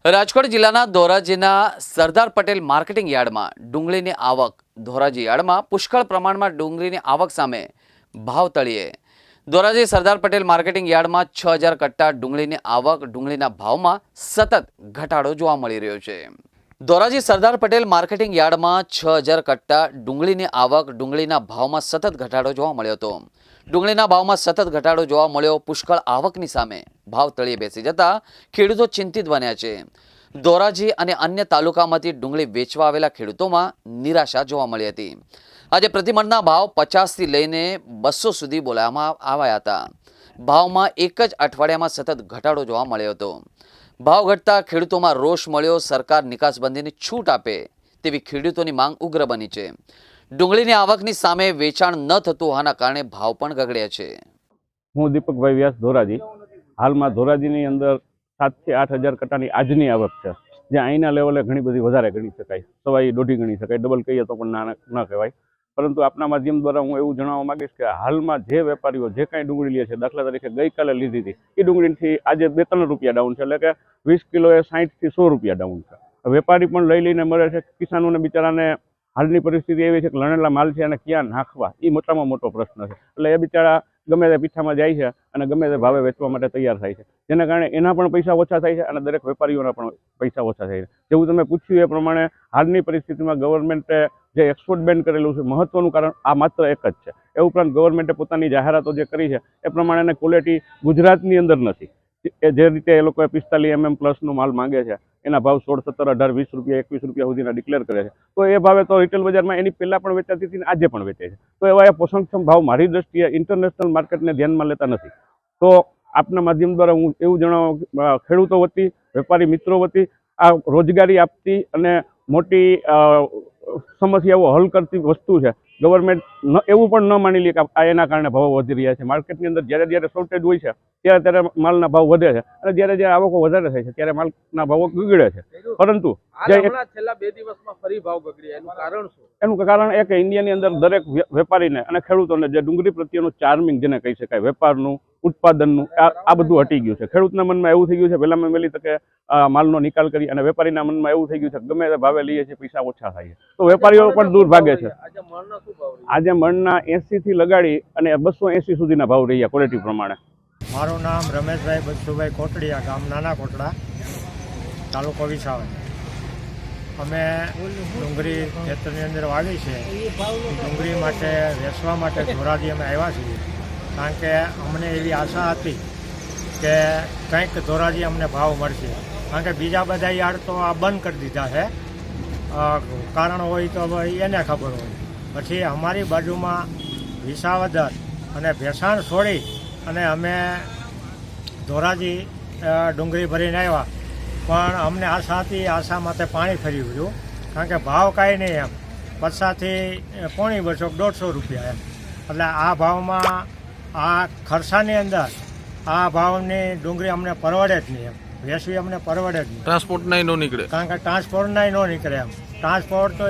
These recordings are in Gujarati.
રાજકોટ જિલ્લાના ધોરાજીના સરદાર પટેલ માર્કેટિંગ યાર્ડમાં ડુંગળીની આવક ધોરાજી યાર્ડમાં પુષ્કળ પ્રમાણમાં ડુંગળીની આવક સામે ભાવ તળિયે ધોરાજી સરદાર પટેલ માર્કેટિંગ યાર્ડમાં 6000 કટ્ટા ડુંગળીની આવક ડુંગળીના ભાવમાં સતત ઘટાડો જોવા મળી રહ્યો છે। ધોરાજી સરદાર પટેલ માર્કેટિંગ યાર્ડમાં 6000 કટ્ટા ડુંગળીની આવક ડુંગળીના ભાવમાં સતત ઘટાડો જોવા મળ્યો હતો। ડુંગળીના ભાવમાં સતત ઘટાડો જોવા મળ્યો। પુષ્કળ આવકની સામે ભાવ તળિયે બેસી જતા ખેડૂતો ચિંતિત બન્યા છે। ધોરાજી અને અન્ય તાલુકામાંથી ડુંગળી વેચવા આવેલા ખેડૂતોમાં નિરાશા જોવા મળી હતી। આજે પ્રતિમણના ભાવ 50 થી લઈને 200 સુધી બોલાવવામાં આવ્યા હતા। ભાવમાં એક જ અઠવાડિયામાં સતત ઘટાડો જોવા મળ્યો હતો। ભાવ ઘટતા ખેડૂતોમાં રોષ મળ્યો। સરકાર નિકાસબંધીની છૂટ આપે તેવી ખેડૂતોની માંગ ઉગ્ર બની છે। ડુંગળીની આવકની સામે વેચાણ ન થતું હોવાના કારણે ભાવ પણ ગગડ્યા છે। હું દીપકભાઈ વ્યાસ ધોરાજી। હાલમાં ધોરાજીની અંદર 7 થી 8000 કટ્ટાની આજની આવક છે, જે અહીંના લેવલે ઘણી બધી વધારે ગણી શકાય, સવાઈ દોઢી ગણી શકાય, ડબલ કહીએ તો પણ ન કહેવાય। પરંતુ આપના માધ્યમ દ્વારા હું એવું જણાવવા માંગીશ કે હાલમાં જે વેપારીઓ જે કાંઈ ડુંગળી લે છે, દાખલા તરીકે ગઈકાલે લીધી હતી એ ડુંગળીથી આજે 2-3 રૂપિયા ડાઉન છે, એટલે કે 20 કિલોએ 60 થી 100 રૂપિયા ડાઉન છે। વેપારી પણ લઈ લઈને મળે છે। કિસાનોને બિચારાને હાલની પરિસ્થિતિ એવી છે કે લણેલા માલ છે અને ક્યાં નાખવા એ મોટામાં મોટો પ્રશ્ન છે। એટલે એ બિચારા ગમે તે પીઠામાં જાય છે અને ગમે તે ભાવે વેચવા માટે તૈયાર થાય છે, જેના કારણે એના પણ પૈસા ઓછા થાય છે અને દરેક વેપારીઓના પણ પૈસા ઓછા થાય છે। જેવું તમે પૂછ્યું એ પ્રમાણે હાલની પરિસ્થિતિમાં ગવર્મેન્ટે જે એક્સપોર્ટ બેન કરેલું છે, મહત્વનું કારણ આ માત્ર એક જ છે। એ ઉપરાંત ગવર્મેન્ટે પોતાની જાહેરાતો જે કરી છે એ પ્રમાણેની ક્વોલિટી ગુજરાતની અંદર નથી। જે રીતે એ લોકોએ 45 mm પ્લસનો માલ માંગે છે, એના ભાવ 16, 17, 18, 20 રૂપિયા 21 રૂપિયા સુધીના ડિક્લેર કરે છે, તો એ ભાવે તો રિટેલ બજારમાં એની પહેલાં પણ વેચાતી હતી ને આજે પણ વેચે છે। તો એવા એ પોષણક્ષમ ભાવ મારી દ્રષ્ટિએ ઇન્ટરનેશનલ માર્કેટને ધ્યાનમાં લેતા નથી। તો આપના માધ્યમ દ્વારા હું એવું જણાવું, ખેડૂતો વતી, વેપારી મિત્રો વતી આ રોજગારી આપતી અને મોટી સમસ્યાઓ હલ કરતી વસ્તુ છે। ગવર્મેન્ટ એવું પણ ન માની લે કે આ એના કારણે ભાવો વધી રહ્યા છે। માર્કેટની અંદર જ્યારે શોર્ટેજ હોય છે ત્યારે માલના ભાવ વધે છે અને જ્યારે આવકો વધારે થાય છે ત્યારે માલના ભાવો ગગડે છે। પરંતુ છેલ્લા 2 દિવસમાં ફરી ભાવ ગગડ્યા, એનું કારણ શું? એનું કારણ એ કે ઇન્ડિયાની અંદર દરેક વેપારીને અને ખેડૂતોને જે ડુંગળી પ્રત્યેનું ચાર્મિંગ જેને કહી શકાય, વેપારનું, ઉત્પાદનનું, આ બધું હટી ગયું છે। ખેડૂતના મનમાં એવું થઈ ગયું છે પહેલામાં વહેલી તકે માલનો નિકાલ કરી, અને વેપારીના મનમાં એવું થઈ ગયું છે ગમે તે ભાવે લઈએ છીએ પૈસા ઓછા થાય છે, તો વેપારીઓ પણ દૂર ભાગે છે। આજે મણના 80 થી લગાડી અને 280 સુધીના ભાવ રહ્યા ક્વોલિટી પ્રમાણે। મારું નામ રમેશભાઈ બચુભાઈ કોટડિયા, ગામ નાના કોટડા, તાલુકો વિસાવદર। અમે ડુંગળી ખેતરની અંદર વાવી છે। ડુંગળી માટે વેચવા માટે ધોરાજી અમે આવ્યા છીએ, કારણ કે અમને એવી આશા હતી કે કંઈક ધોરાજી અમને ભાવ મળશે, કારણ કે બીજા બધા યાર્ડ તો આ બંધ કરી દીધા છે। કારણ હોય તો એને ખબર હોય। પછી અમારી બાજુમાં વિસાવદર અને ભેસાણ છોડી અને અમે ધોરાજી ડુંગળી ભરીને આવ્યા, પણ અમને આશા હતી, આશા માથે પાણી ફરી ગયું, કારણ કે ભાવ કાંઈ નહીં એમ 50 થી 250, 150 રૂપિયા એમ। એટલે આ ભાવમાં આ ખર્ચાની અંદર આ ભાવની ડુંગળી અમને પરવડે જ નહીં એમ, વેચવી અમને પરવડે જ નહીં। ટ્રાન્સપોર્ટના ન નીકળે, કારણ કે ટ્રાન્સપોર્ટના ન નીકળે એમ। ટ્રાન્સપોર્ટ તો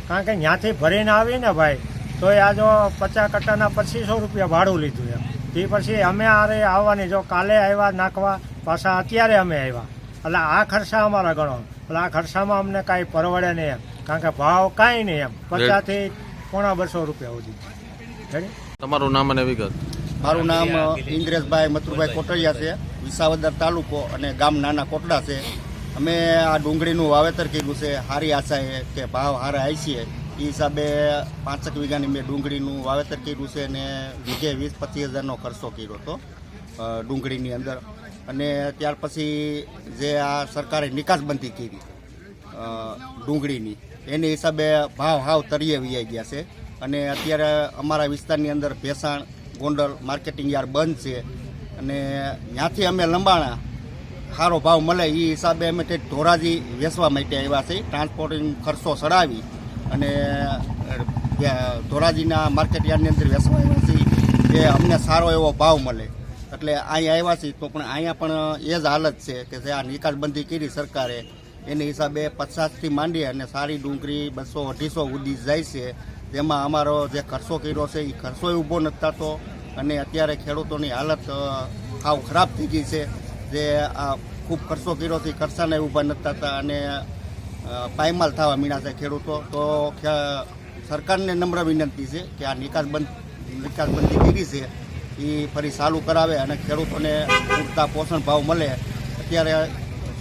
કારણ કે ત્યાંથી ભરીને આવીને ભાઈ, તો આ જો 50 કટ્ટાના 2500 રૂપિયા ભાડું લીધું એમ। તે પછી અમે આવવાની, જો કાલે આવ્યા નાખવા, પાછા અત્યારે અમે આવ્યા, એટલે આ ખર્ચા અમારા ગણો, એટલે આ ખર્ચામાં અમને કાંઈ પરવડે નહીં એમ, કારણ કે ભાવ કાંઈ નહીં એમ, 50 થી 250 રૂપિયા સુધી। તમારું નામ અને વિગત? મારું નામ ઇન્દ્રેશભાઈ મથુરભાઈ કોટડિયા છે, વિસાવદર તાલુકો અને ગામ નાના કોટડા છે। અમે આ ડુંગળીનું વાવેતર કર્યું છે, સારી આશા છે કે ભાવ સારા આવી છે, એ હિસાબે 5 વીઘાની મેં ડુંગળીનું વાવેતર કર્યું છે અને વીઘે 20-25 હજારનો ખર્ચો કર્યો હતો ડુંગળીની અંદર। અને ત્યાર પછી જે આ સરકારે નિકાસબંધી કરી ડુંગળીની, એની હિસાબે ભાવ હાવ તળિયે વહી ગયા છે। અને અત્યારે અમારા વિસ્તારની અંદર ભેસાણ, ગોંડલ માર્કેટિંગ યાર્ડ બંધ છે, અને ત્યાંથી અમે લંબાણા સારો ભાવ મળે એ હિસાબે અમે તે ધોરાજી વેચવા માટે આવ્યા છીએ। ટ્રાન્સપોર્ટિંગ ખર્ચો ચડાવી અને ધોરાજીના માર્કેટ યાર્ડની અંદર વેચવા આવ્યા છીએ કે અમને સારો એવો ભાવ મળે, એટલે અહીંયા આવ્યા છીએ। તો પણ અહીંયા પણ એ જ હાલત છે કે જે આ નિકાસબંધી કરી સરકારે, એની હિસાબે 50 થી માંડી અને સારી ડુંગળી 200-250 સુધી જાય છે, જેમાં અમારો જે ખર્ચો કર્યો છે એ ખર્ચો ઊભો નથી થતો, અને અત્યારે ખેડૂતોની હાલત સાવ ખરાબ થઈ ગઈ છે। જે આ ખૂબ ખર્ચો કર્યો છે, ખર્ચાને ઊભા નથી થતા અને પાયમાલ થવા મીણા છે ખેડૂતો. તો સરકારને નમ્ર વિનંતી છે કે આ નિકાસબંધી કરી છે એ ફરી ચાલુ કરાવે અને ખેડૂતોને પૂરતા પોષણ ભાવ મળે. અત્યારે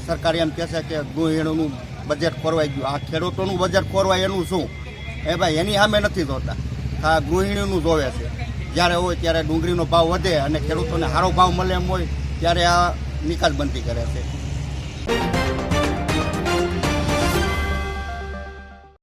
સરકાર એમ કહે છે કે ગૃહિણીનું બજેટ ખોરવાઈ ગયું. આ ખેડૂતોનું બજેટ ખોરવાય એનું શું? ભાઈ એની સામે નથી જોતા, આ ગૃહિણીનું જોવે છે. જ્યારે હોય ત્યારે ડુંગળીનો ભાવ વધે અને ખેડૂતોને સારો ભાવ મળે એમ હોય ત્યારે આ નિકાસબંધી કરે છે.